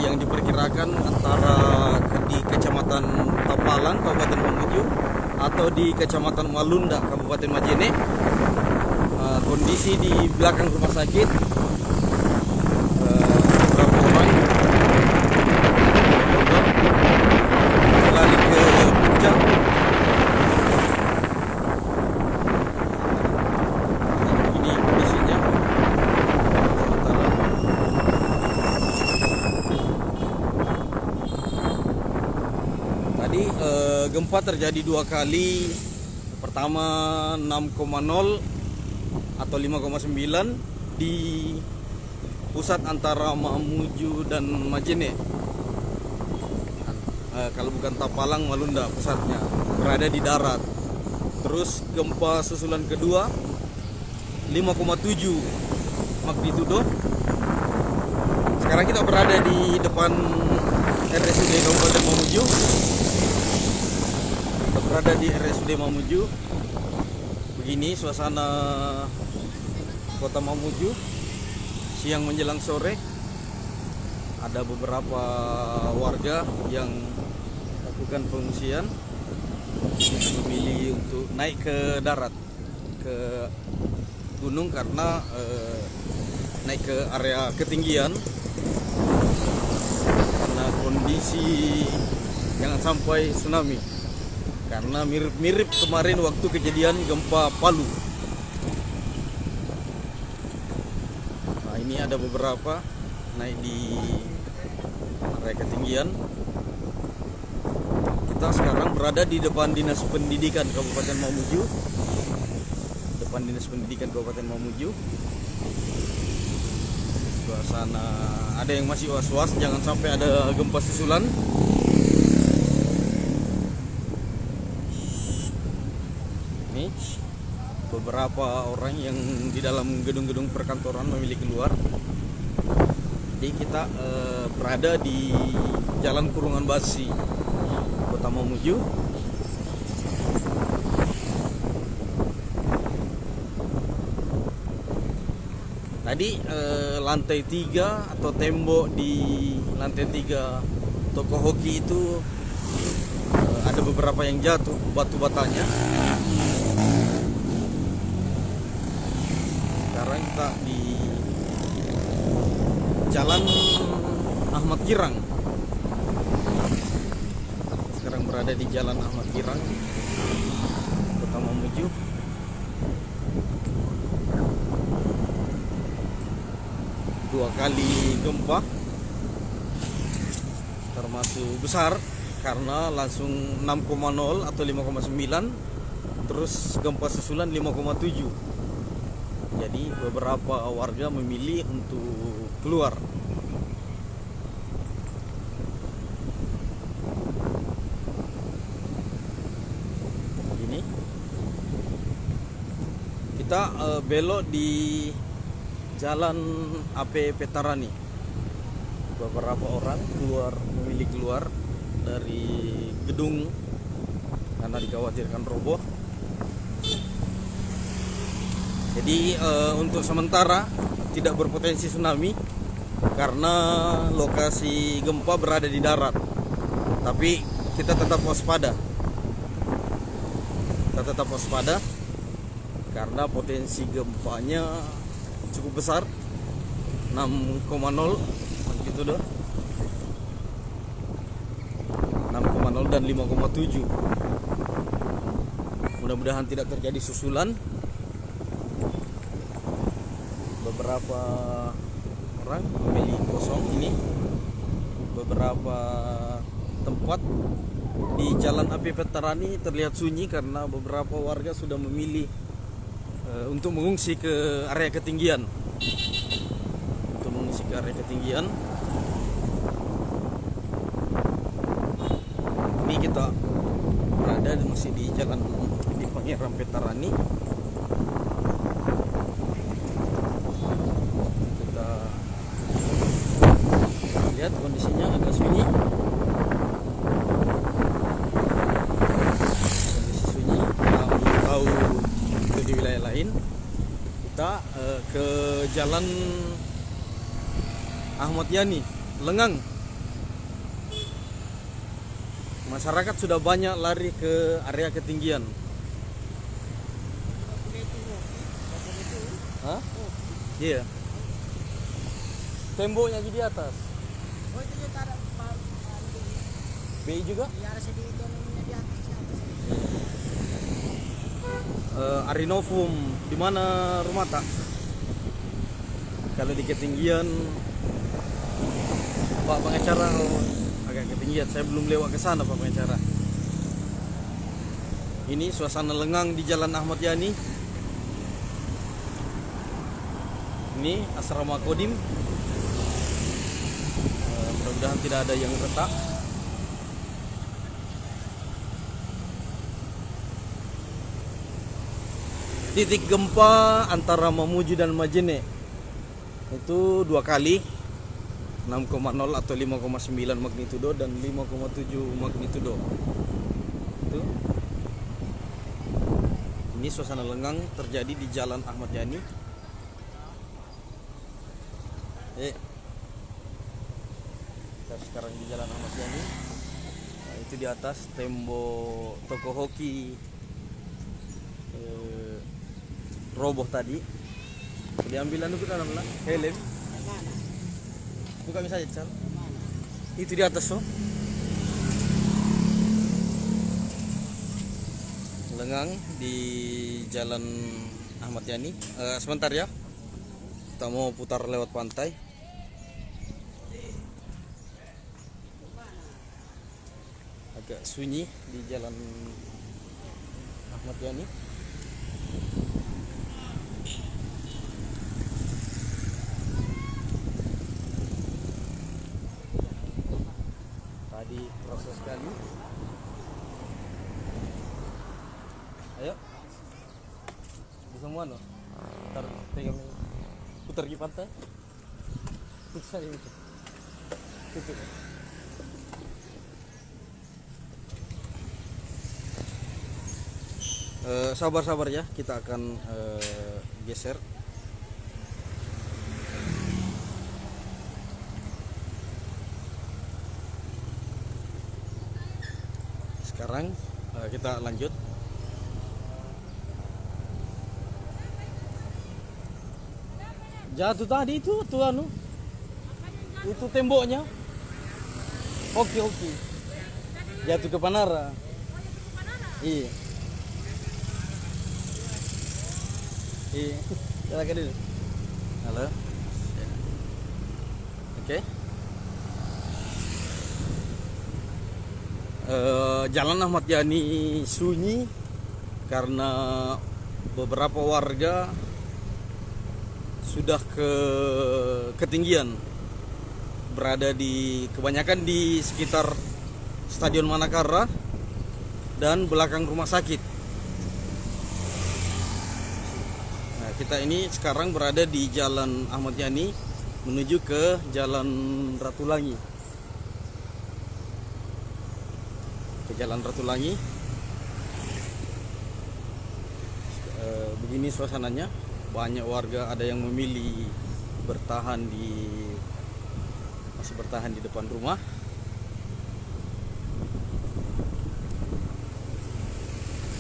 yang diperkirakan antara di Kecamatan Tapalang, Kabupaten Mamuju, atau di Kecamatan Malunda, Kabupaten Majene. Kondisi di belakang rumah sakit, beberapa orang lari ke puncak. Ini kondisinya sementara. Tadi gempa terjadi 2 kali. Pertama 6,0 atau 5,9 di pusat antara Mamuju dan Majene. Kalau bukan Tapalang, Malunda pusatnya, berada di darat. Terus gempa susulan kedua 5,7 magnitudo. Sekarang kita berada di depan RSUD Kabupaten Mamuju. Kita berada di RSUD Mamuju. Begini suasana Kota Mamuju siang menjelang sore. Ada beberapa warga yang lakukan pengungsian, memilih untuk naik ke darat, ke gunung, karena naik ke area ketinggian karena kondisi jangan sampai tsunami, karena mirip-mirip kemarin waktu kejadian gempa Palu. Nah, ini ada beberapa naik di area ketinggian. Kita sekarang berada di depan Dinas Pendidikan Kabupaten Mamuju. Depan Dinas Pendidikan Kabupaten Mamuju. Suasana ada yang masih was-was, jangan sampai ada gempa susulan. Ini beberapa orang yang di dalam gedung-gedung perkantoran memilih keluar. Jadi kita berada di Jalan Kurungan Basi, Kota Mamuju. Tadi lantai 3 atau tembok di lantai 3 toko hoki itu ada beberapa yang jatuh, batu batanya. Sekarang kita di Jalan Ahmad Kirang. Sekarang berada di Jalan Ahmad Kirang, Kota Mamuju. Dua kali gempa, termasuk besar karena langsung 6,0 atau 5,9, terus gempa susulan 5,7. Jadi beberapa warga memilih untuk keluar. Ini kita belok di Jalan AP Petarani. Beberapa orang memilih keluar dari gedung karena dikhawatirkan roboh. Jadi untuk sementara tidak berpotensi tsunami karena lokasi gempa berada di darat. Tapi kita tetap waspada. Karena potensi gempanya cukup besar, 6,0 gitu doh. 6,0 dan 5,7. Mudah-mudahan tidak terjadi susulan. Beberapa orang memilih kosong ini. Beberapa tempat di Jalan AP Petarani terlihat sunyi karena beberapa warga sudah memilih untuk mengungsi ke area ketinggian. Ini kita berada masih di Jalan di Pangeran Petarani. Kita lihat kondisinya agak sunyi. Di wilayah lain kita ke Jalan Ahmad Yani, Lengang. masyarakat sudah banyak lari ke area ketinggian. Hah? Iya. Temboknya di atas. Oh itu juga ada BI juga? di arah sini itu namanya di atas. Arinovum, di mana rumah tak? Kalau di ketinggian, Pak pengacara agak ketinggian. Saya belum lewat ke sana, Pak pengacara. Ini suasana lengang di Jalan Ahmad Yani. Ini asrama Kodim. Mudah-mudahan tidak ada yang retak. Titik gempa antara Mamuju dan Majene itu 2 kali, 6,0 atau 5,9 magnitudo dan 5,7 magnitudo. Itu. Ini suasana lengang terjadi di Jalan Ahmad Yani. Kita sekarang di Jalan Ahmad Yani. Nah, itu di atas tembok toko hoki roboh tadi. Diambil anu kita namanya helm. Mana? Buka misalnya Cal. Mana? Itu di atas so. Lengang di Jalan Ahmad Yani. Sebentar ya. Kita mau putar lewat pantai. Agak sunyi di Jalan Ahmad Yani. Tadi proses sekali. Ayo. Di semua no. Ntar pegang putar di pantai. Putar ini. Tutup. Sabar-sabar ya, kita akan geser. Sekarang kita lanjut. Jatuh tadi itu tuh anu. Itu temboknya. Oke. Jatuh ke Panara. Iya. Iya. Silakan dulu. Halo. Oke. Jalan Ahmad Yani sunyi karena beberapa warga sudah ke ketinggian, berada di kebanyakan di sekitar Stadion Manakara dan belakang rumah sakit. Nah, kita ini sekarang berada di Jalan Ahmad Yani menuju ke Jalan Ratulangi. Ke Jalan Ratulangi. Begini suasananya. Banyak warga ada yang memilih masih bertahan di depan rumah.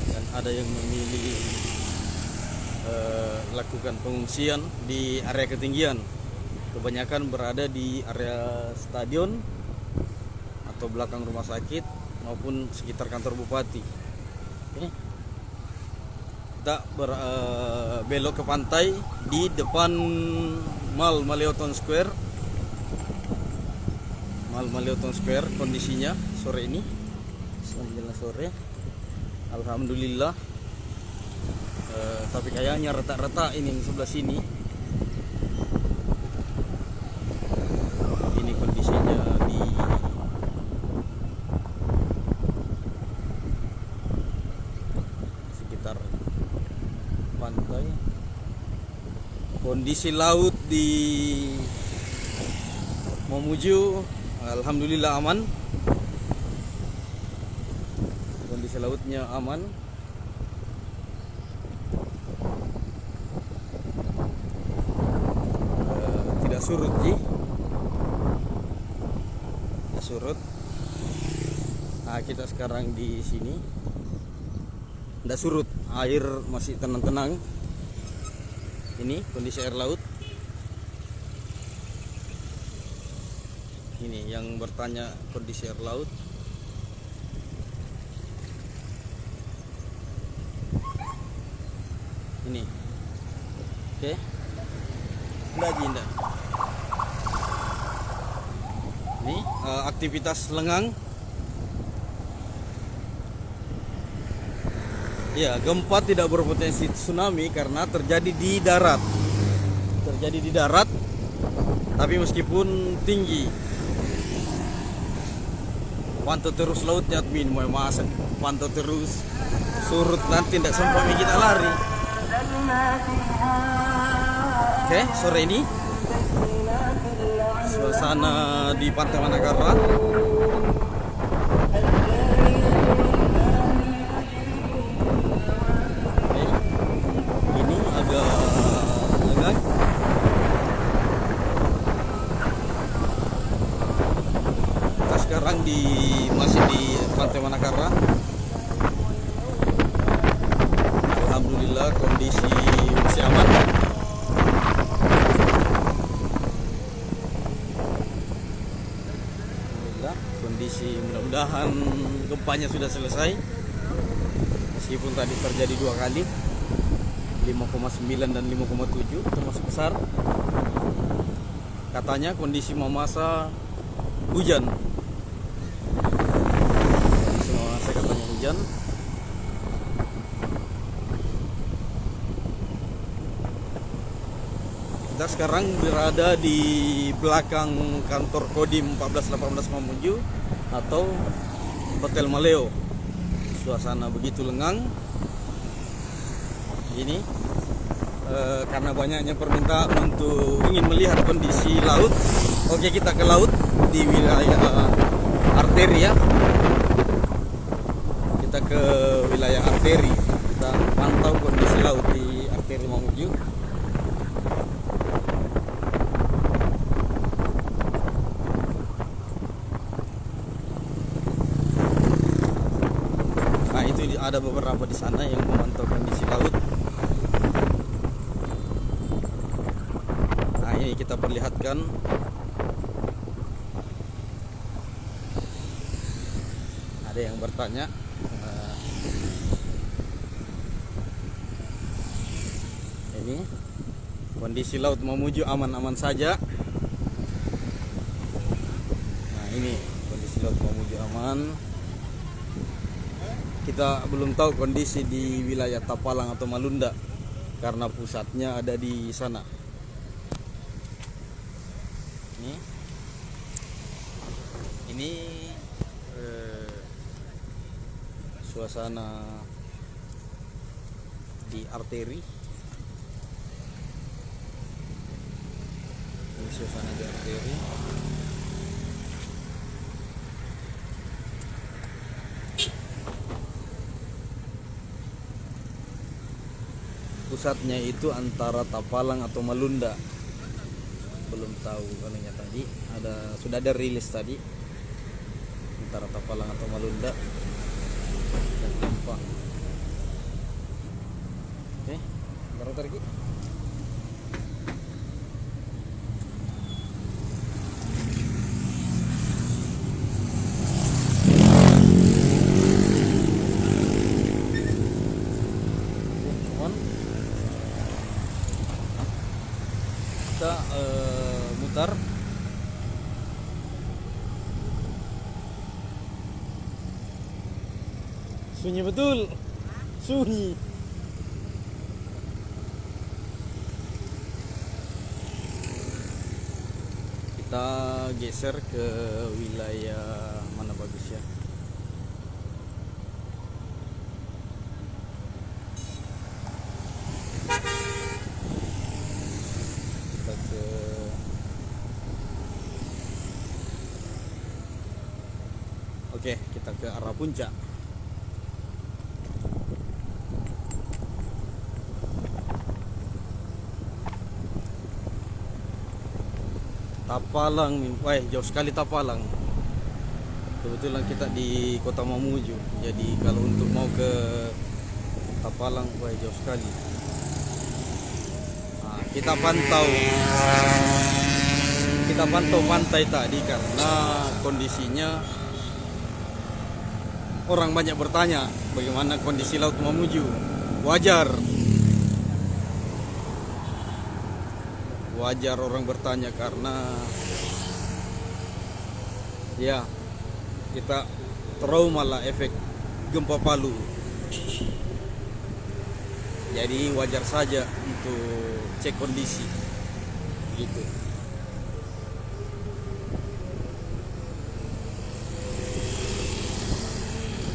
Dan ada yang memilih lakukan pengungsian di area ketinggian. Kebanyakan berada di area stadion atau belakang rumah sakit maupun sekitar kantor bupati. Kita belok ke pantai di depan Mall Malioboro Square. Mall Malioboro Square kondisinya sore ini. Sambil sore. Alhamdulillah. Tapi kayaknya retak-retak ini yang sebelah sini. Ini kondisinya di sekitar pantai. Kondisi laut di Mamuju alhamdulillah aman. Kondisi lautnya aman. Tidak surut, Ji. Tidak surut. Nah, kita sekarang di sini. Tidak surut, air masih tenang-tenang. Ini kondisi air laut. Ini yang bertanya kondisi air laut. Ini. Oke. Lagi indah. Ini aktivitas lengang. Ya, gempa tidak berpotensi tsunami karena terjadi di darat. Terjadi di darat, tapi meskipun tinggi. Pantau terus lautnya, admin. Mau masak, pantau terus. Surut nanti tidak sampai kita lari. Oke, sore ini suasana di Pantai Manakara. Ini agak lengang. Kita sekarang masih di Pantai Manakara. Alhamdulillah kondisi masih aman. Alhamdulillah kondisi, mudah-mudahan gempanya sudah selesai. Meskipun tadi terjadi 2 kali, 5,9 dan 5,7 termasuk besar. Katanya kondisi Mamasa hujan. Kondisi Mamasa katanya hujan. Kita sekarang berada di belakang kantor Kodim 1418 Mamuju atau Hotel Maleo. Suasana begitu lengang. Ini karena banyaknya permintaan untuk ingin melihat kondisi laut. Oke, kita ke laut di wilayah Arteri ya. Kita ke wilayah Arteri. Kita pantau kondisi laut di Arteri Mamuju. Nah, itu ada beberapa di sana yang memantau kondisi laut. Nah, ini kita perlihatkan. Ada yang bertanya. Ini kondisi laut Mamuju aman-aman saja. Nah, ini kondisi laut Mamuju aman. Kita belum tahu kondisi di wilayah Tapalang atau Malunda karena pusatnya ada di sana. Ini suasana di Arteri. Ini suasana di Arteri. Pusatnya itu antara Tapalang atau Malunda. Belum tahu anunya tadi. Sudah ada rilis tadi antara Tapalang atau Malunda. Dan gempa. Oke, baru lagi. Kita mutar. Sunyi betul. Sunyi. Kita geser ke wilayah mana bagus ya. Oke, kita ke arah puncak. Tapalang, wah jauh sekali Tapalang. Kebetulan kita di Kota Mamuju, jadi kalau untuk mau ke Tapalang, wah jauh sekali. Nah, kita pantau pantai tadi karena kondisinya orang banyak bertanya bagaimana kondisi Laut Mamuju. Wajar orang bertanya karena ya kita trauma lah efek gempa Palu. Jadi wajar saja untuk cek kondisi gitu.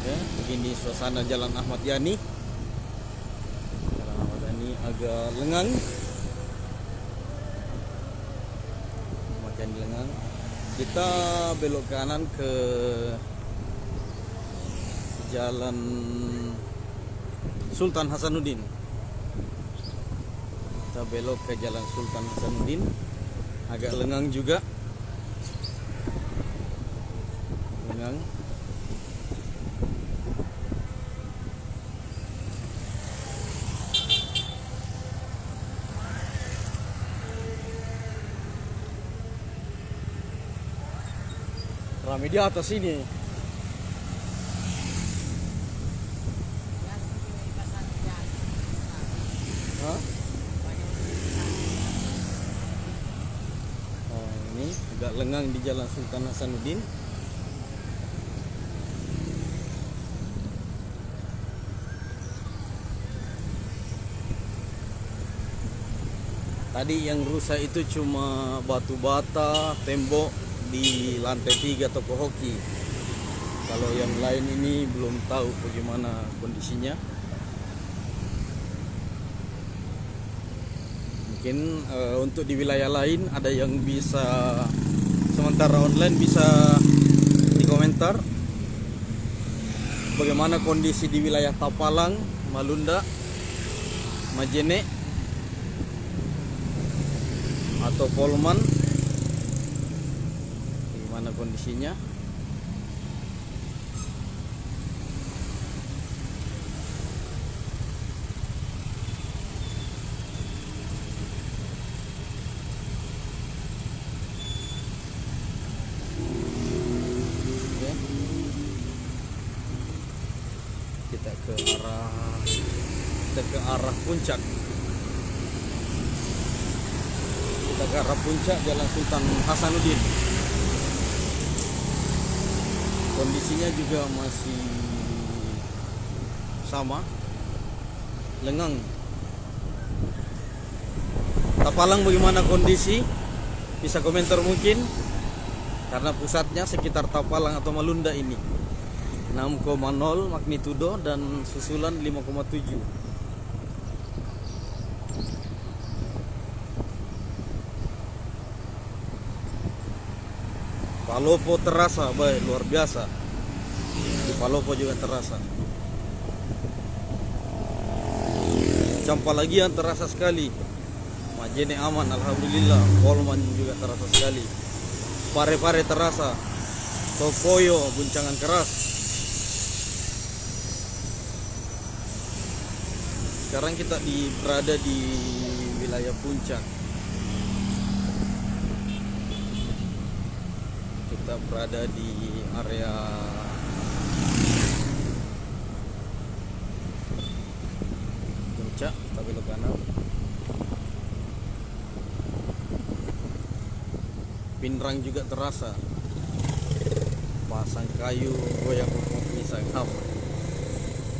Ya, begini suasana Jalan Ahmad Yani. Jalan Ahmad Yani agak lengang. Ahmad Yani lengang. Kita belok kanan ke Jalan Sultan Hasanuddin. Kita belok ke Jalan Sultan Hasanuddin, agak lengang juga. Lengang. Rame di atas ini. Hah? Oh, ini agak lengang di Jalan Sultan Hasanuddin. Tadi yang rusak itu cuma batu bata, tembok di lantai 3 toko hoki. Kalau yang lain ini belum tahu bagaimana kondisinya. Mungkin untuk di wilayah lain ada yang bisa sementara online bisa di komentar bagaimana kondisi di wilayah Tapalang, Malunda, Majene atau Polman, bagaimana kondisinya. Kita ke arah puncak. Kita ke arah puncak Jalan Sultan Hasanuddin. Kondisinya juga masih sama, lengang. Tapalang bagaimana kondisi? Bisa komentar mungkin, karena pusatnya sekitar Tapalang atau Malunda ini. 6,0 magnitudo dan susulan 5,7. Palopo terasa, baik, luar biasa. Di Palopo juga terasa. Campalagian terasa sekali. Majene aman, alhamdulillah. Polman juga terasa sekali. Pare-pare terasa. Tokoyo guncangan keras. Sekarang kita berada di wilayah puncak. Kita berada di area puncak. Kita belok kanan. Pinrang juga terasa. Pasang kayu, goyang kopi sangham.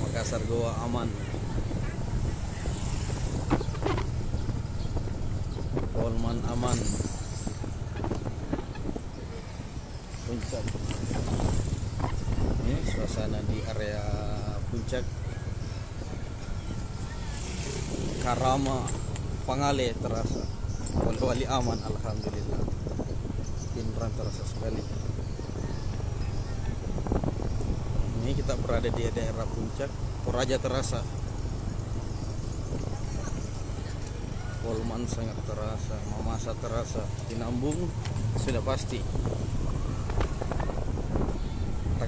Makassar Goa aman. Polman aman. Puncak. Ini suasana di area puncak. Karama Pangale terasa. Wali aman, alhamdulillah. Pinrang terasa sekali. Ini kita berada di daerah puncak. Toraja terasa. Polman sangat terasa, Mamasa terasa, Tinambung sudah pasti.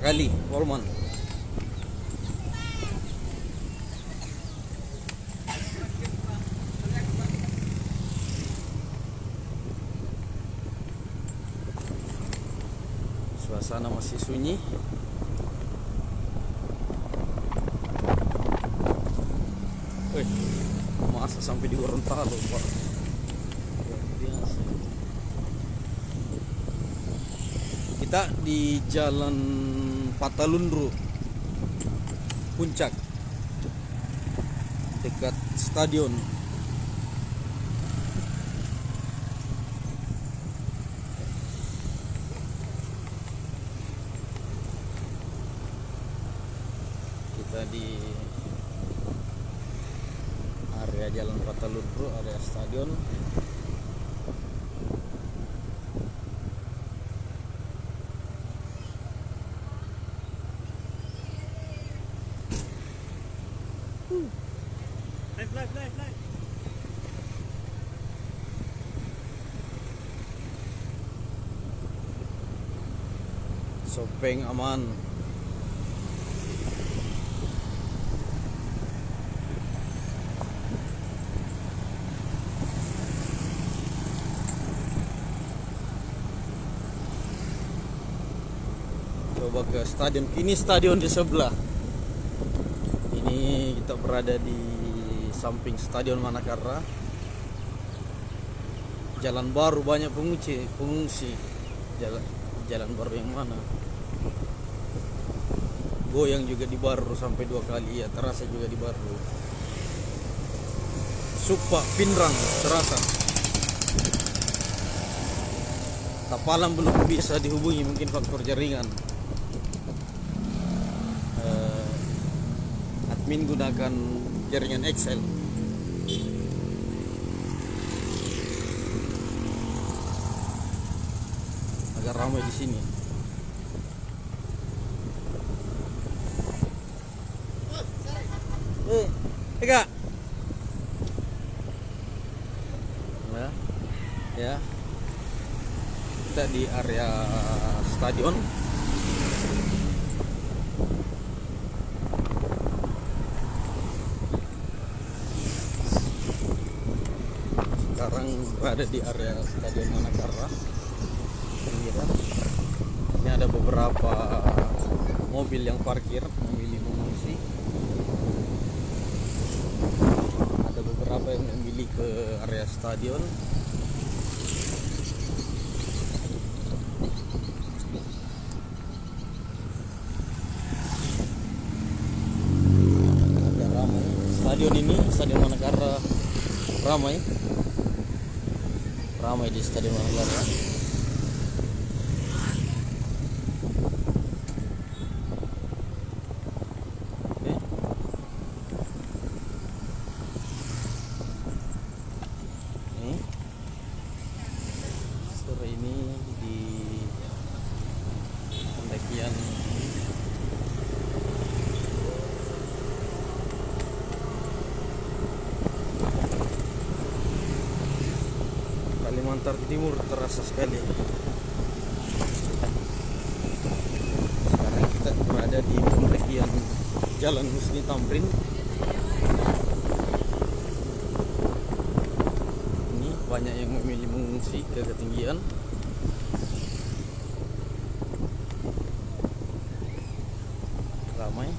kali Polman. Suasana masih sunyi. Wih, masa sampai di Gorontalo, Pak. Luar biasa. Kita di Jalan Patalundru, Puncak, dekat stadion. Kita di area Jalan Patalundru, area stadion. Live. Sopeng aman. Coba ke stadion. Ini stadion di sebelah. Ini kita berada di samping Stadion Manakara. Jalan baru banyak pengungsi. Jalan baru yang mana? Goyang juga di Baru sampai 2 kali ya, terasa juga di Baru. Supa Pinrang terasa. Tapalan belum bisa dihubungi, mungkin faktor jaringan. Admin gunakan jaringan Excel. Agak ramai di sini. Kak. Nah, ya. Kita di area stadion. Sekarang berada di area Stadion Manakara. Ini ada beberapa mobil yang parkir memilih mengungsi. Ada beberapa yang memilih ke area stadion. Agak ramai. Stadion ini, Stadion Manakara ramai. Ramai di Stadion Manakara. Sore ini di pendakian Kalimantan Timur terasa sekali. Sekarang kita berada di pendakian Jalan Husni Tamrin. Ini banyak yang memilih mengungsi ke ketinggian. Ramai.